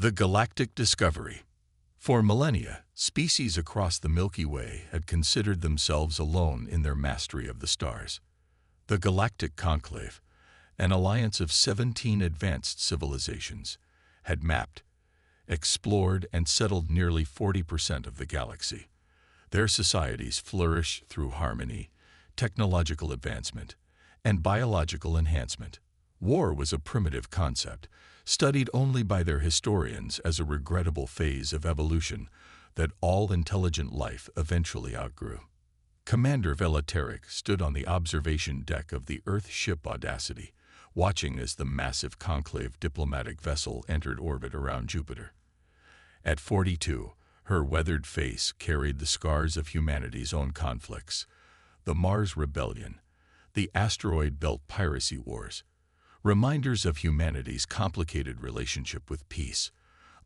The Galactic Discovery. For millennia, species across the Milky Way had considered themselves alone in their mastery of the stars. The Galactic Conclave, an alliance of 17 advanced civilizations, had mapped, explored, and settled nearly 40% of the galaxy. Their societies flourish through harmony, technological advancement, and biological enhancement. War was a primitive concept, studied only by their historians as a regrettable phase of evolution that all intelligent life eventually outgrew. Commander Velateric stood on the observation deck of the Earth ship Audacity, watching as the massive conclave diplomatic vessel entered orbit around Jupiter. At 42, her weathered face carried the scars of humanity's own conflicts: the Mars Rebellion, the asteroid belt piracy wars, reminders of humanity's complicated relationship with peace.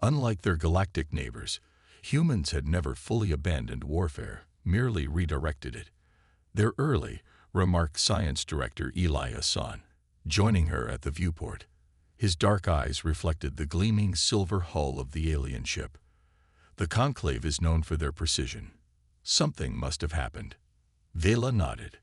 Unlike their galactic neighbors, humans had never fully abandoned warfare, merely redirected it. "They're early," remarked Science Director Eli Hassan, joining her at the viewport. His dark eyes reflected the gleaming silver hull of the alien ship. "The Conclave is known for their precision. Something must have happened." Vela nodded.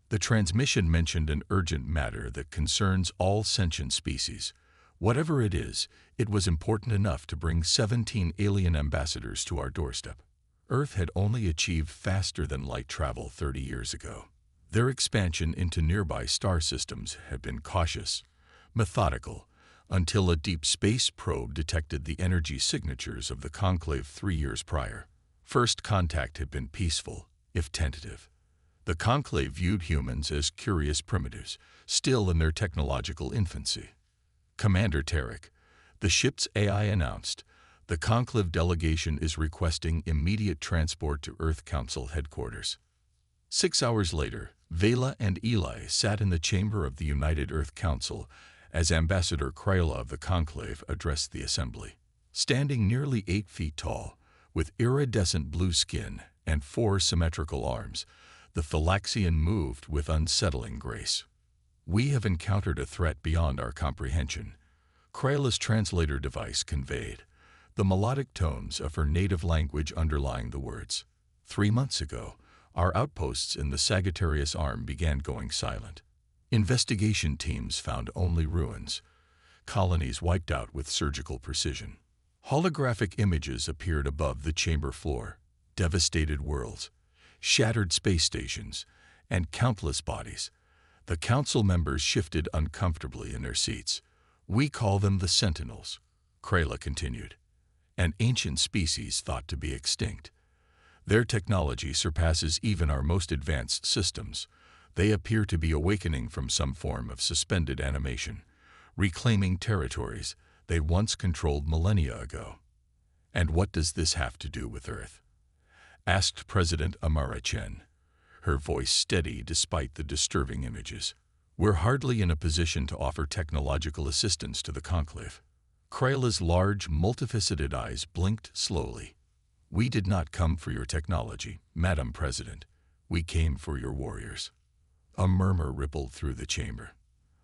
"The transmission mentioned an urgent matter that concerns all sentient species. Whatever it is, it was important enough to bring 17 alien ambassadors to our doorstep." Earth had only achieved faster-than-light travel 30 years ago. Their expansion into nearby star systems had been cautious, methodical, until a deep space probe detected the energy signatures of the Conclave 3 years prior. First contact had been peaceful, if tentative. The Conclave viewed humans as curious primitives, still in their technological infancy. "Commander Tarek," the ship's AI announced, "the Conclave delegation is requesting immediate transport to Earth Council headquarters." 6 hours later, Vela and Eli sat in the chamber of the United Earth Council as Ambassador Kryla of the Conclave addressed the assembly. Standing nearly 8 feet tall, with iridescent blue skin and 4 symmetrical arms, the Thalaxian moved with unsettling grace. "We have encountered a threat beyond our comprehension," Kryla's translator device conveyed, the melodic tones of her native language underlying the words. 3 months ago, our outposts in the Sagittarius Arm began going silent. Investigation teams found only ruins, colonies wiped out with surgical precision. Holographic images appeared above the chamber floor: devastated worlds, shattered space stations, and countless bodies. The council members shifted uncomfortably in their seats. "We call them the Sentinels," Kryla continued, "an ancient species thought to be extinct. Their technology surpasses even our most advanced systems. They appear to be awakening from some form of suspended animation, reclaiming territories they once controlled millennia ago." "And what does this have to do with Earth?" asked President Amara Chen, her voice steady despite the disturbing images. "We're hardly in a position to offer technological assistance to the Conclave." Kryla's large, multifaceted eyes blinked slowly. "We did not come for your technology, Madam President. We came for your warriors." A murmur rippled through the chamber.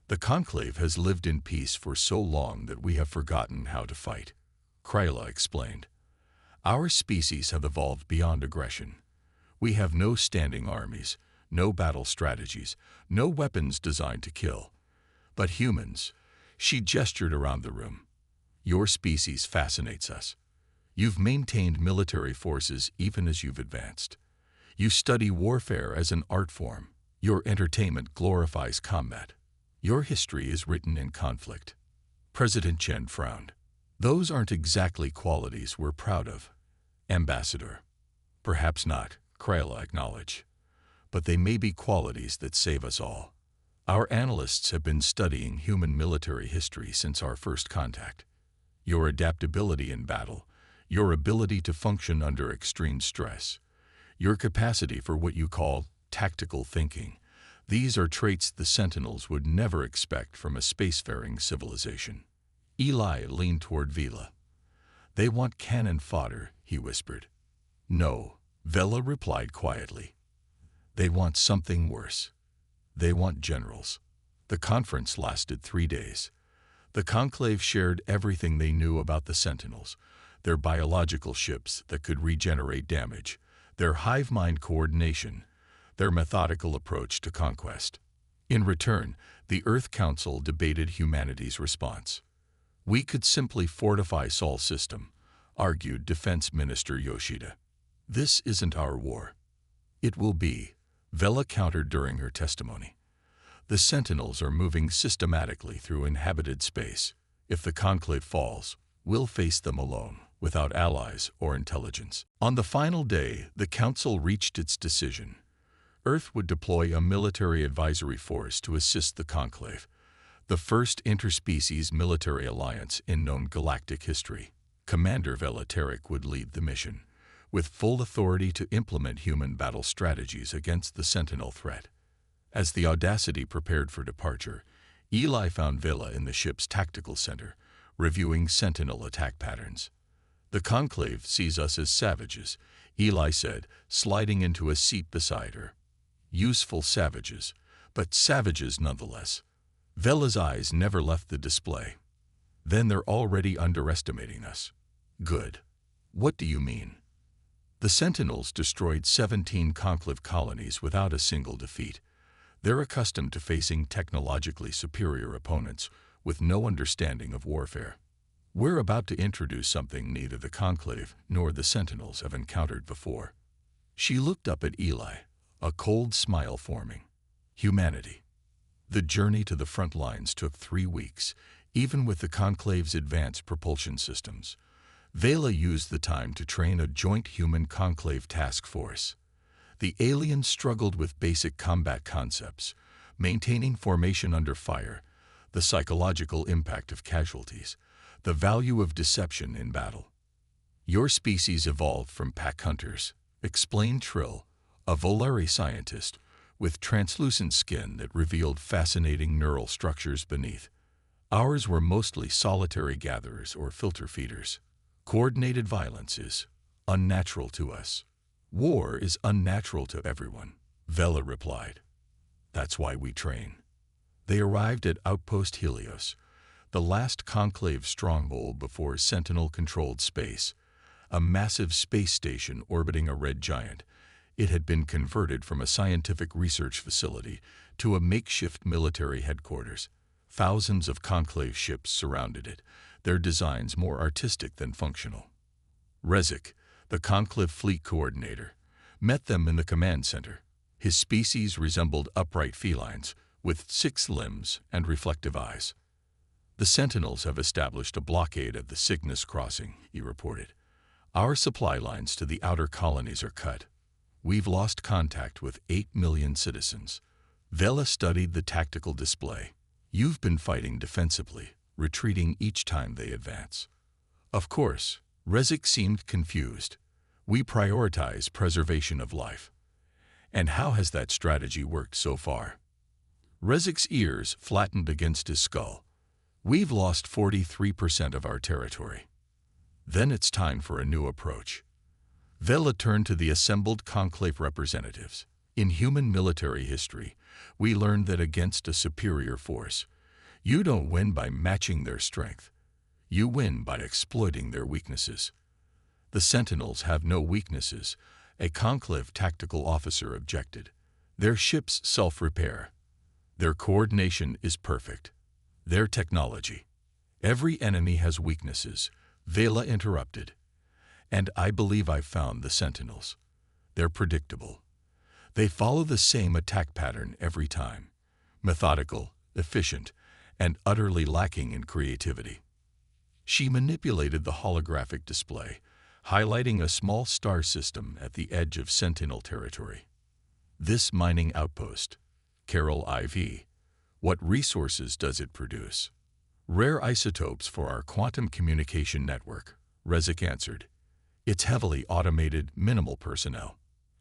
"The Conclave has lived in peace for so long that we have forgotten how to fight," Kryla explained. "Our species have evolved beyond aggression. We have no standing armies, no battle strategies, no weapons designed to kill. But humans," she gestured around the room, "your species fascinates us. You've maintained military forces even as you've advanced. You study warfare as an art form. Your entertainment glorifies combat. Your history is written in conflict." President Chen frowned. "Those aren't exactly qualities we're proud of, Ambassador." "Perhaps not," Kryla acknowledged, "but they may be qualities that save us all. Our analysts have been studying human military history since our first contact. Your adaptability in battle, your ability to function under extreme stress, your capacity for what you call tactical thinking, these are traits the Sentinels would never expect from a spacefaring civilization." Eli leaned toward Vela. "They want cannon fodder," he whispered. "No," Vela replied quietly. "They want something worse. They want generals." The conference lasted 3 days. The Conclave shared everything they knew about the Sentinels, their biological ships that could regenerate damage, their hive mind coordination, their methodical approach to conquest. In return, the Earth Council debated humanity's response. We could simply fortify Sol's system, argued Defense Minister Yoshida. This isn't our war. It will be, Vela countered during her testimony. The Sentinels are moving systematically through inhabited space. If the Conclave falls, we'll face them alone, without allies or intelligence. On the final day, the Council reached its decision. Earth would deploy a military advisory force to assist the Conclave, the first interspecies military alliance in known galactic history. Commander Vela Tarek would lead the mission, with full authority to implement human battle strategies against the Sentinel threat. As the Audacity prepared for departure, Eli found Vela in the ship's tactical center, reviewing Sentinel attack patterns. The Conclave sees us as savages, Eli said, sliding into a seat beside her. Useful savages, but savages nonetheless. Vela's eyes never left the display. Then they're already underestimating us. Good. What do you mean? The Sentinels destroyed 17 Conclave colonies without a single defeat. They're accustomed to facing technologically superior opponents with no understanding of warfare. We're about to introduce something neither the Conclave nor the Sentinels have encountered before. She looked up at Eli, a cold smile forming. Humanity. The journey to the front lines took 3 weeks, even with the Conclave's advanced propulsion systems. Vela used the time to train a joint human-Conclave task force. The aliens struggled with basic combat concepts, maintaining formation under fire, the psychological impact of casualties, the value of deception in battle. Your species evolved from pack hunters, explained Trill, a Volari scientist, with translucent skin that revealed fascinating neural structures beneath. Ours were mostly solitary gatherers or filter feeders. Coordinated violence is unnatural to us. War is unnatural to everyone, Vela replied. That's why we train. They arrived at Outpost Helios, the last Conclave stronghold before Sentinel-controlled space, a massive space station orbiting a red giant. It had been converted from a scientific research facility to a makeshift military headquarters. Thousands of Conclave ships surrounded it, their designs more artistic than functional. Rezik, the Conclave fleet coordinator, met them in the command center. His species resembled upright felines, with 6 limbs and reflective eyes. The Sentinels have established a blockade at the Cygnus crossing, he reported. Our supply lines to the outer colonies are cut. We've lost contact with 8 million citizens. Vela studied the tactical display. You've been fighting defensively, retreating each time they advance. Of course, Rezik seemed confused. We prioritize preservation of life. And how has that strategy worked so far? Rezik's ears flattened against his skull. We've lost 43% of our territory. Then it's time for a new approach. Vela turned to the assembled Conclave representatives. In human military history, we learned that against a superior force, you don't win by matching their strength. You win by exploiting their weaknesses. The Sentinels have no weaknesses, a Conclave tactical officer objected. Their ships self-repair. Their coordination is perfect. Their technology. Every enemy has weaknesses, Vela interrupted. And I believe I've found the Sentinels. They're predictable. They follow the same attack pattern every time. Methodical, efficient, and utterly lacking in creativity. She manipulated the holographic display, highlighting a small star system at the edge of Sentinel territory. This mining outpost, Carol IV, what resources does it produce? Rare isotopes for our quantum communication network, Rezik answered. It's heavily automated, minimal personnel,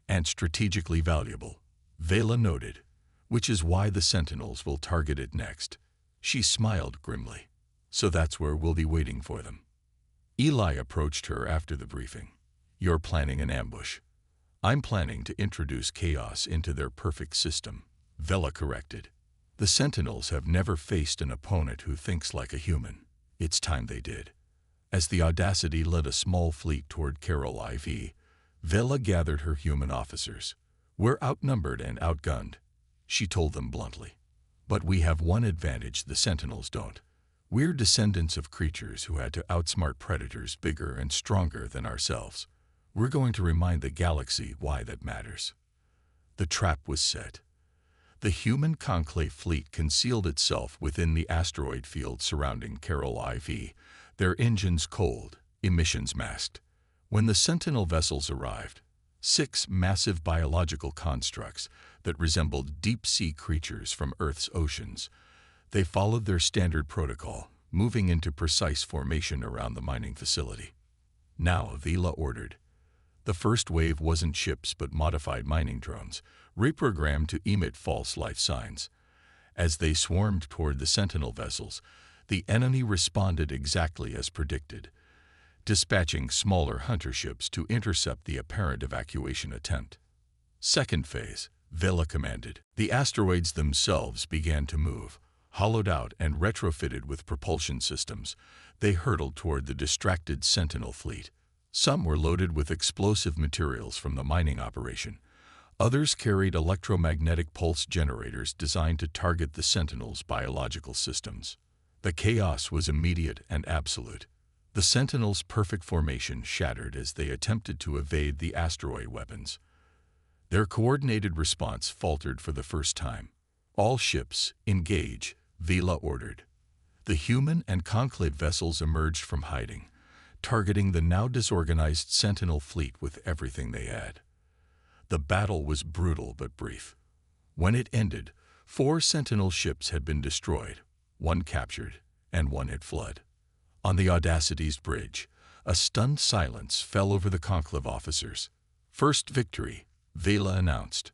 and strategically valuable, Vela noted, which is why the Sentinels will target it next. She smiled grimly. So that's where we'll be waiting for them. Eli approached her after the briefing. You're planning an ambush. I'm planning to introduce chaos into their perfect system, Vela corrected. The Sentinels have never faced an opponent who thinks like a human. It's time they did. As the Audacity led a small fleet toward Carol IV, Vela gathered her human officers. "We're outnumbered and outgunned," she told them bluntly. "But we have one advantage the Sentinels don't. We're descendants of creatures who had to outsmart predators bigger and stronger than ourselves. We're going to remind the galaxy why that matters." The trap was set. The human Conclave fleet concealed itself within the asteroid field surrounding Carol IV, their engines cold, emissions masked. When the Sentinel vessels arrived, 6 massive biological constructs that resembled deep-sea creatures from Earth's oceans, they followed their standard protocol, moving into precise formation around the mining facility. "Now," Vela ordered. The first wave wasn't ships but modified mining drones, reprogrammed to emit false life signs. As they swarmed toward the Sentinel vessels, the enemy responded exactly as predicted, dispatching smaller hunter ships to intercept the apparent evacuation attempt. "Second phase," Vela commanded. The asteroids themselves began to move. Hollowed out and retrofitted with propulsion systems, they hurtled toward the distracted Sentinel fleet. Some were loaded with explosive materials from the mining operation. Others carried electromagnetic pulse generators designed to target the Sentinel's biological systems. The chaos was immediate and absolute. The Sentinel's perfect formation shattered as they attempted to evade the asteroid weapons. Their coordinated response faltered for the first time. "All ships, engage," Vela ordered. The human and Conclave vessels emerged from hiding, targeting the now disorganized Sentinel fleet with everything they had. The battle was brutal but brief. When it ended, 4 Sentinel ships had been destroyed, 1 captured, and 1 had fled. On the Audacity's bridge, a stunned silence fell over the Conclave officers. "First victory," Vela announced.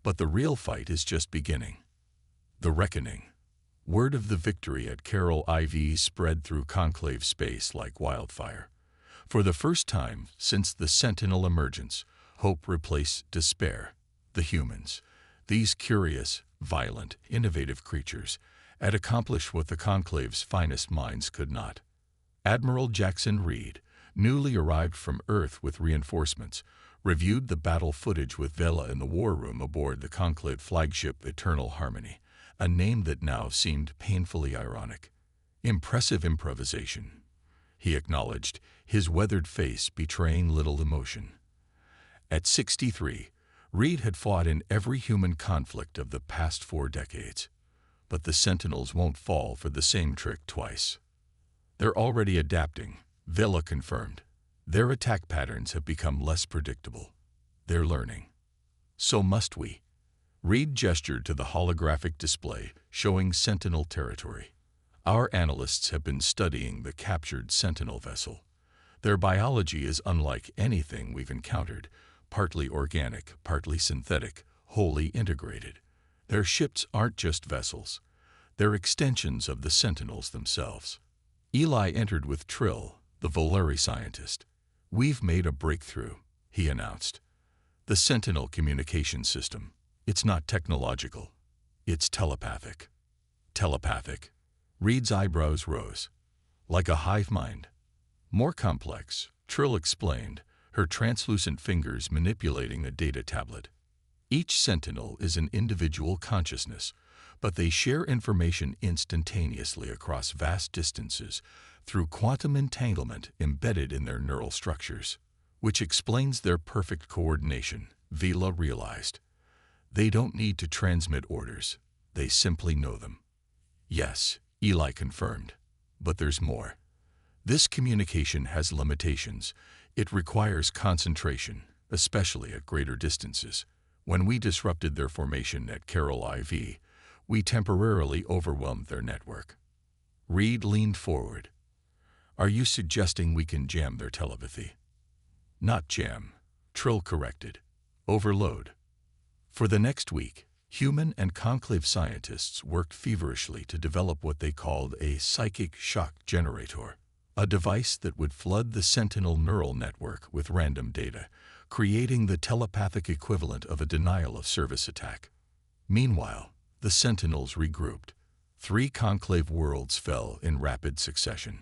"But the real fight is just beginning." The reckoning. Word of the victory at Carol IV spread through Conclave space like wildfire. For the first time since the Sentinel emergence, hope replaced despair. The humans, these curious, violent, innovative creatures, had accomplished what the Conclave's finest minds could not. Admiral Jackson Reed, newly arrived from Earth with reinforcements, reviewed the battle footage with Vela in the war room aboard the Conclave flagship Eternal Harmony, a name that now seemed painfully ironic. "Impressive improvisation," he acknowledged, his weathered face betraying little emotion. At 63, Reed had fought in every human conflict of the past 4 decades. But the Sentinels won't fall for the same trick twice. "They're already adapting," Vela confirmed. "Their attack patterns have become less predictable. They're learning. So must we." Reed gestured to the holographic display showing Sentinel territory. "Our analysts have been studying the captured Sentinel vessel. Their biology is unlike anything we've encountered, partly organic, partly synthetic, wholly integrated. Their ships aren't just vessels. They're extensions of the Sentinels themselves." Eli entered with Trill, the Volari scientist. "We've made a breakthrough," he announced. "The Sentinel communication system. It's not technological. It's telepathic." "Telepathic?" Reed's eyebrows rose. "Like a hive mind." "More complex," Trill explained, her translucent fingers manipulating the data tablet. "Each Sentinel is an individual consciousness, but they share information instantaneously across vast distances through quantum entanglement embedded in their neural structures, which explains their perfect coordination," Vela realized. "They don't need to transmit orders. They simply know them." "Yes," Eli confirmed, "but there's more. This communication has limitations. It requires concentration, especially at greater distances. When we disrupted their formation at Carol IV, we temporarily overwhelmed their network." Reed leaned forward. "Are you suggesting we can jam their telepathy?" "Not jam," Trill corrected. "Overload." For the next week, human and Conclave scientists worked feverishly to develop what they called a psychic shock generator, a device that would flood the Sentinel neural network with random data, creating the telepathic equivalent of a denial-of-service attack. Meanwhile, The Sentinels regrouped. 3 conclave worlds fell in rapid succession.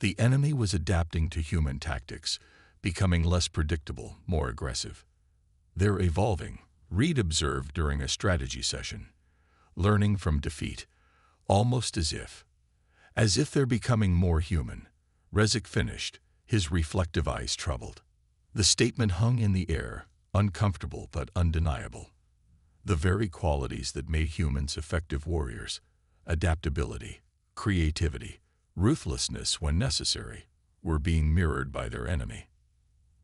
The enemy was adapting to human tactics, becoming less predictable, more aggressive. "They're evolving," Reed observed during a strategy session. "Learning from defeat, almost as if they're becoming more human." Rezek finished, his reflective eyes troubled. The statement hung in the air, uncomfortable but undeniable. The very qualities that made humans effective warriors, adaptability, creativity, ruthlessness when necessary, were being mirrored by their enemy.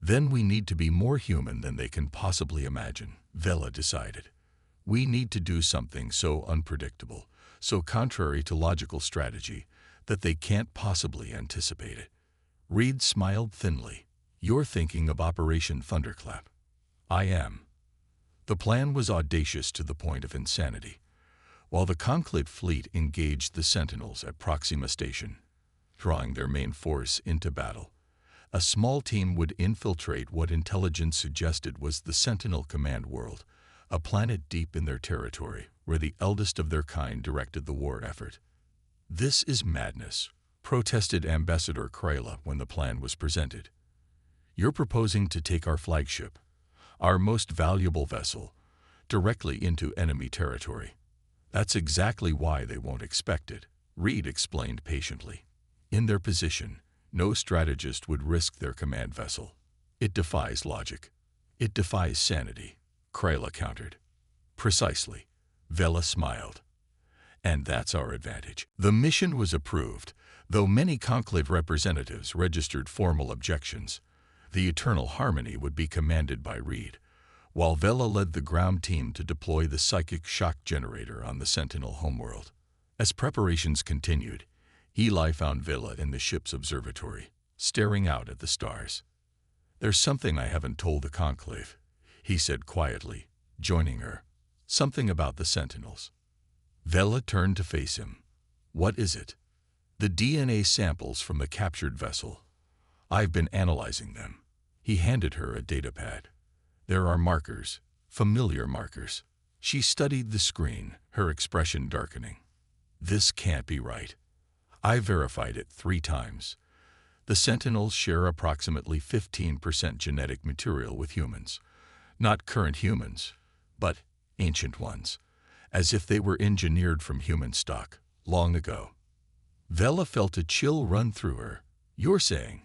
"Then we need to be more human than they can possibly imagine," Vela decided. "We need to do something so unpredictable, so contrary to logical strategy, that they can't possibly anticipate it." Reed smiled thinly. "You're thinking of Operation Thunderclap." "I am." The plan was audacious to the point of insanity. While the Conclave fleet engaged the Sentinels at Proxima Station, drawing their main force into battle, a small team would infiltrate what intelligence suggested was the Sentinel Command World, a planet deep in their territory where the eldest of their kind directed the war effort. "This is madness," protested Ambassador Krayla when the plan was presented. "You're proposing to take our flagship, our most valuable vessel, directly into enemy territory." "That's exactly why they won't expect it," Reed explained patiently. "In their position, no strategist would risk their command vessel. It defies logic. It defies sanity," Krayla countered. "Precisely." Vela smiled. "And that's our advantage." The mission was approved, though many Conclave representatives registered formal objections. The Eternal Harmony would be commanded by Reed, while Vela led the ground team to deploy the psychic shock generator on the Sentinel homeworld. As preparations continued, Eli found Vela in the ship's observatory, staring out at the stars. "There's something I haven't told the Conclave," he said quietly, joining her. "Something about the Sentinels." Vela turned to face him. "What is it?" "The DNA samples from the captured vessel. I've been analyzing them." He handed her a datapad. "There are markers, familiar markers." She studied the screen, her expression darkening. "This can't be right. I verified it 3 times. The Sentinels share approximately 15% genetic material with humans. Not current humans, but ancient ones, as if they were engineered from human stock, long ago." Vela felt a chill run through her. "You're saying—"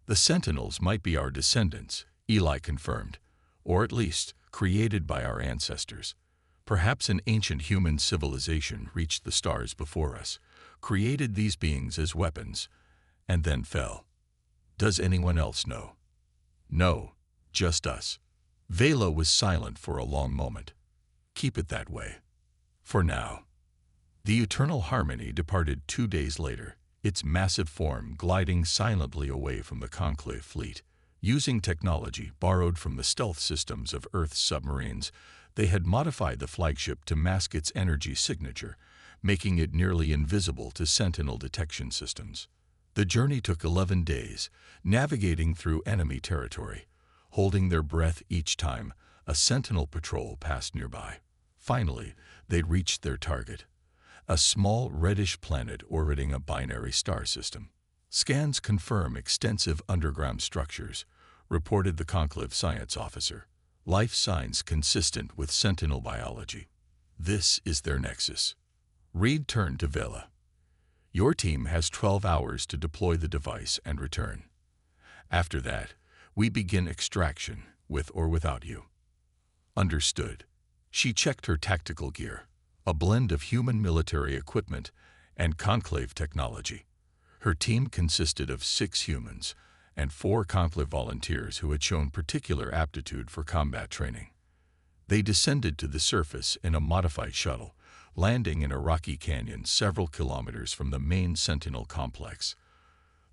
"The Sentinels might be our descendants," Eli confirmed, "or at least created by our ancestors. Perhaps an ancient human civilization reached the stars before us, created these beings as weapons, and then fell. Does anyone else know?" "No, just us." Vela was silent for a long moment. "Keep it that way. For now." The Eternal Harmony departed 2 days later, its massive form gliding silently away from the Conclave fleet. Using technology borrowed from the stealth systems of Earth's submarines, they had modified the flagship to mask its energy signature, making it nearly invisible to Sentinel detection systems. The journey took 11 days, navigating through enemy territory, holding their breath each time a Sentinel patrol passed nearby. Finally, they'd reached their target, a small reddish planet orbiting a binary star system. "Scans confirm extensive underground structures," reported the Conclave science officer. "Life signs consistent with Sentinel biology. This is their nexus." Reed turned to Vela. "Your team has 12 hours to deploy the device and return. After that, we begin extraction, with or without you." "Understood." She checked her tactical gear, a blend of human military equipment and Conclave technology. Her team consisted of 6 humans and 4 Conclave volunteers who had shown particular aptitude for combat training. They descended to the surface in a modified shuttle, landing in a rocky canyon several kilometers from the main Sentinel complex.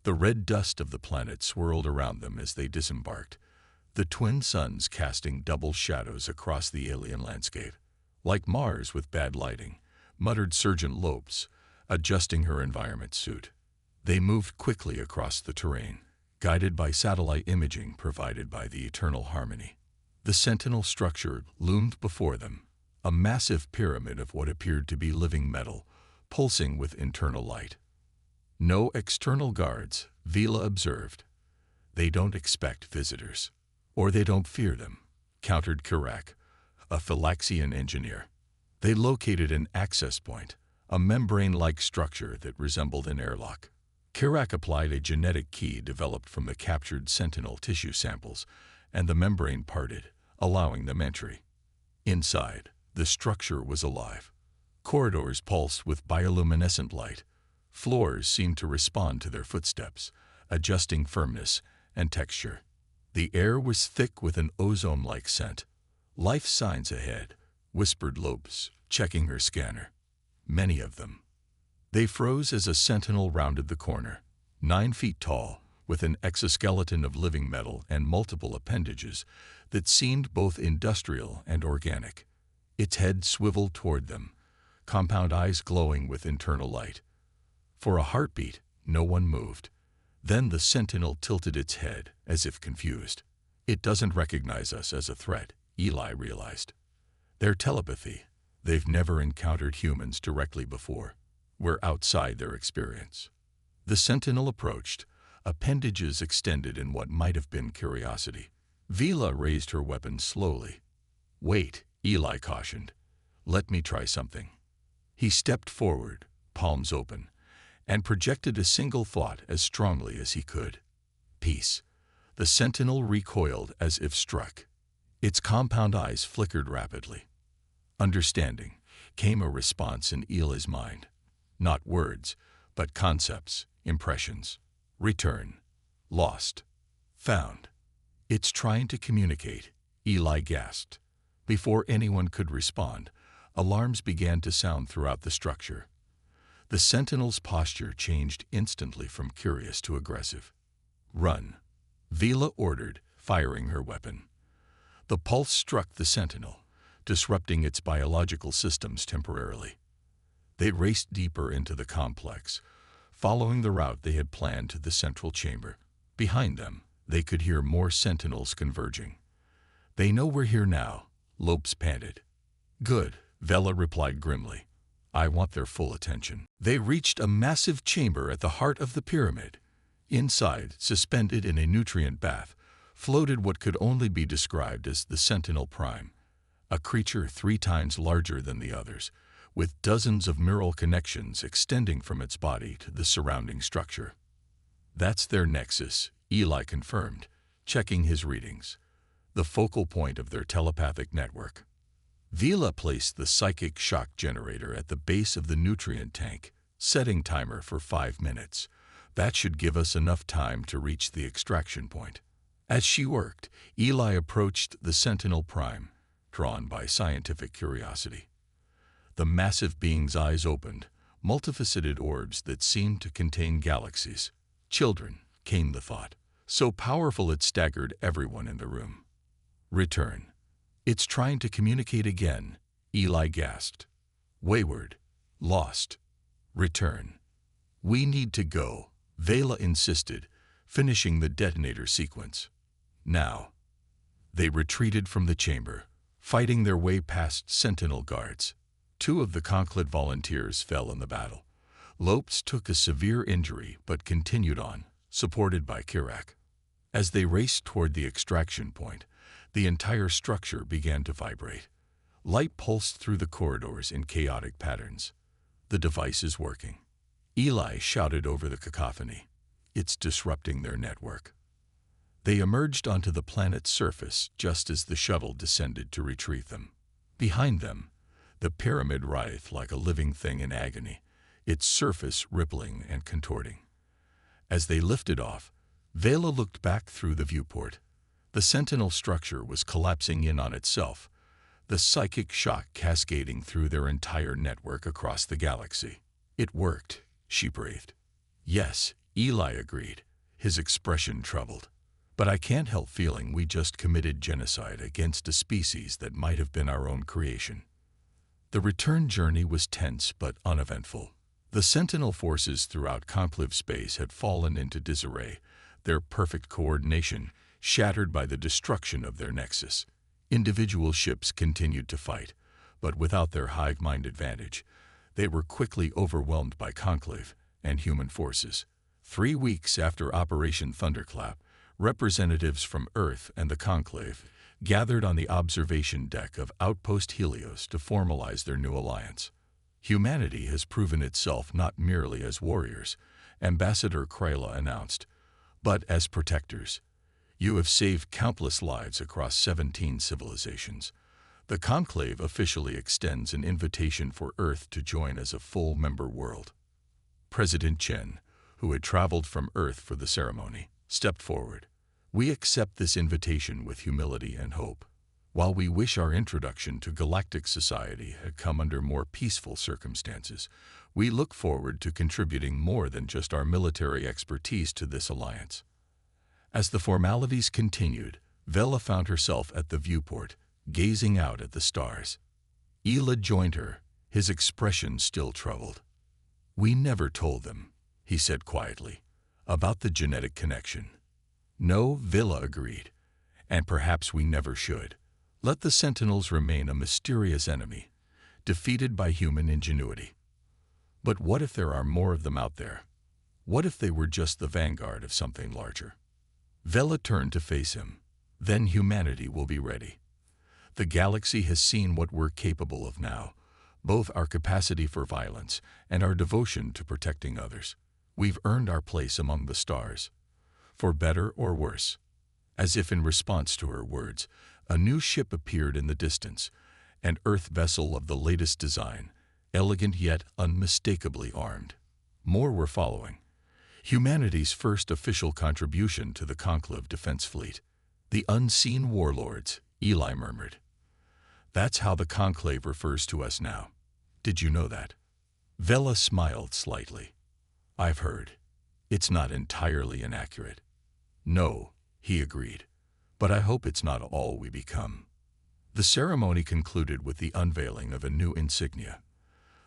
The red dust of the planet swirled around them as they disembarked, the twin suns casting double shadows across the alien landscape. "Like Mars with bad lighting," muttered Sergeant Lopes, adjusting her environment suit. They moved quickly across the terrain, guided by satellite imaging provided by the Eternal Harmony. The Sentinel structure loomed before them, a massive pyramid of what appeared to be living metal, pulsing with internal light. No external guards, Vila observed. They don't expect visitors. Or they don't fear them, countered Kirak, a Phylaxian engineer. They located an access point, a membrane-like structure that resembled an airlock. Kirak applied a genetic key developed from the captured sentinel tissue samples, and the membrane parted, allowing them entry. Inside, the structure was alive. Corridors pulsed with bioluminescent light. Floors seemed to respond to their footsteps, adjusting firmness and texture. The air was thick with an ozone-like scent. Life signs ahead, whispered Lopes, checking her scanner. Many of them. They froze as a sentinel rounded the corner, 9 feet tall, with an exoskeleton of living metal and multiple appendages that seemed both industrial and organic. Its head swiveled toward them, compound eyes glowing with internal light. For a heartbeat, no one moved. Then the sentinel tilted its head, as if confused. It doesn't recognize us as a threat, Eli realized. Their telepathy. They've never encountered humans directly before. We're outside their experience. The sentinel approached, appendages extended in what might have been curiosity. Vila raised her weapon slowly. Wait, Eli cautioned. Let me try something. He stepped forward, palms open, and projected a single thought as strongly as he could. Peace. The sentinel recoiled as if struck. Its compound eyes flickered rapidly. Understanding came a response in Eli's mind. Not words, but concepts, impressions. Return. Lost. Found. It's trying to communicate, Eli gasped. Before anyone could respond, alarms began to sound throughout the structure. The sentinel's posture changed instantly from curious to aggressive. Run, Vila ordered, firing her weapon. The pulse struck the sentinel, disrupting its biological systems temporarily. They raced deeper into the complex, following the route they had planned to the central chamber. Behind them, they could hear more sentinels converging. They know we're here now, Lopes panted. Good, Vela replied grimly. I want their full attention. They reached a massive chamber at the heart of the pyramid. Inside, suspended in a nutrient bath, floated what could only be described as the Sentinel Prime, a creature 3 times larger than the others, with dozens of neural connections extending from its body to the surrounding structure. That's their nexus, Eli confirmed, checking his readings, the focal point of their telepathic network. Vila placed the psychic shock generator at the base of the nutrient tank, setting timer for 5 minutes. That should give us enough time to reach the extraction point. As she worked, Eli approached the Sentinel Prime, drawn by scientific curiosity. The massive being's eyes opened, multifaceted orbs that seemed to contain galaxies. Children, came the thought, so powerful it staggered everyone in the room. Return. It's trying to communicate again, Eli gasped. Wayward. Lost. Return. We need to go, Vela insisted, finishing the detonator sequence. Now. They retreated from the chamber, fighting their way past sentinel guards. 2 of the Conclave volunteers fell in the battle. Lopes took a severe injury but continued on, supported by Kirak. As they raced toward the extraction point, the entire structure began to vibrate. Light pulsed through the corridors in chaotic patterns. The device is working. Eli shouted over the cacophony. It's disrupting their network. They emerged onto the planet's surface just as the shuttle descended to retrieve them. Behind them, the pyramid writhed like a living thing in agony, its surface rippling and contorting. As they lifted off, Vela looked back through the viewport. The sentinel structure was collapsing in on itself, the psychic shock cascading through their entire network across the galaxy. It worked, she breathed. Yes, Eli agreed, his expression troubled. But I can't help feeling we just committed genocide against a species that might have been our own creation. The return journey was tense but uneventful. The Sentinel forces throughout Conclave space had fallen into disarray, their perfect coordination shattered by the destruction of their nexus. Individual ships continued to fight, But without their hive-mind advantage, they were quickly overwhelmed by Conclave and human forces. 3 weeks after Operation Thunderclap, representatives from Earth and the Conclave gathered on the observation deck of Outpost Helios to formalize their new alliance. Humanity has proven itself not merely as warriors, Ambassador Kryla announced, but as protectors. You have saved countless lives across 17 civilizations. The Conclave officially extends an invitation for Earth to join as a full member world. President Chen, who had traveled from Earth for the ceremony, stepped forward. We accept this invitation with humility and hope. While we wish our introduction to galactic society had come under more peaceful circumstances, we look forward to contributing more than just our military expertise to this alliance. As the formalities continued, Vela found herself at the viewport, gazing out at the stars. Ela joined her, his expression still troubled. We never told them, he said quietly, about the genetic connection. No, Vela agreed, and perhaps we never should. Let the Sentinels remain a mysterious enemy, defeated by human ingenuity. But what if there are more of them out there? What if they were just the vanguard of something larger? Vela turned to face him. Then humanity will be ready. The galaxy has seen what we're capable of now, both our capacity for violence and our devotion to protecting others. We've earned our place among the stars, for better or worse. As if in response to her words, a new ship appeared in the distance, an Earth vessel of the latest design, elegant yet unmistakably armed. More were following. Humanity's first official contribution to the Conclave defense fleet. The unseen warlords, Eli murmured. That's how the Conclave refers to us now. Did you know that? Vela smiled slightly. I've heard. It's not entirely inaccurate. No, he agreed. But I hope it's not all we become. The ceremony concluded with the unveiling of a new insignia.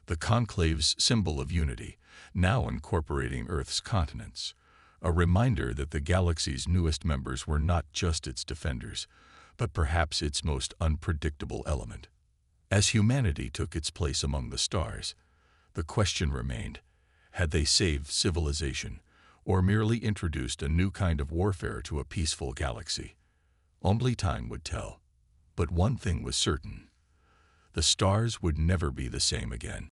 The Conclave's symbol of unity, now incorporating Earth's continents, a reminder that the galaxy's newest members were not just its defenders, but perhaps its most unpredictable element. As humanity took its place among the stars, the question remained, had they saved civilization, or merely introduced a new kind of warfare to a peaceful galaxy? Only time would tell. But one thing was certain. The stars would never be the same again.